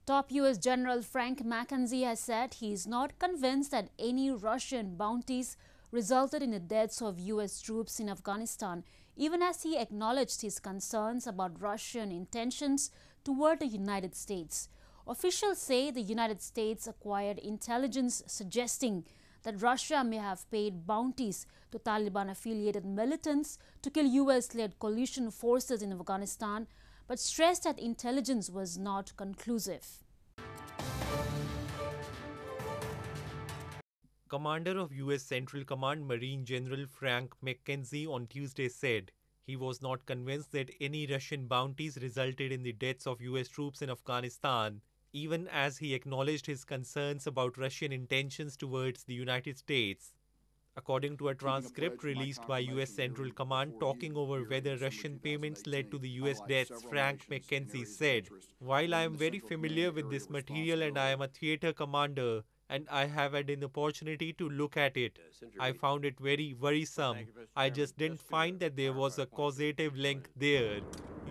Top US General Frank McKenzie has said he is not convinced that any Russian bounties resulted in the deaths of US troops in Afghanistan, even as he acknowledged his concerns about Russian intentions toward the United States. Officials say the United States acquired intelligence suggesting that Russia may have paid bounties to Taliban-affiliated militants to kill US-led coalition forces in Afghanistan, but stressed that intelligence was not conclusive. Commander of US Central Command Marine General Frank McKenzie on Tuesday said he was not convinced that any Russian bounties resulted in the deaths of US troops in Afghanistan, even as he acknowledged his concerns about Russian intentions towards the United States. According to a transcript released by US Central Command talking over whether Russian payments led to the US deaths, Frank McKenzie said, "While I am very familiar with this material and I am a theater commander, and I have had an opportunity to look at it, I found it very worrisome. I just didn't find that there was a causative link there."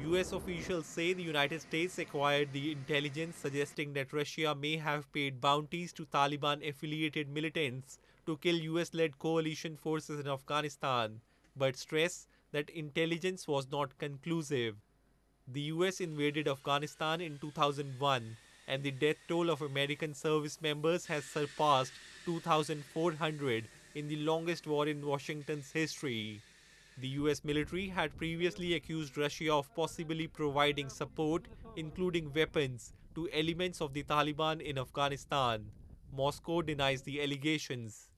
US officials say the United States acquired the intelligence suggesting that Russia may have paid bounties to Taliban-affiliated militants to kill US-led coalition forces in Afghanistan, but stress that intelligence was not conclusive. The US invaded Afghanistan in 2001, and the death toll of American service members has surpassed 2,400 in the longest war in Washington's history. The US military had previously accused Russia of possibly providing support, including weapons, to elements of the Taliban in Afghanistan. Moscow denies the allegations.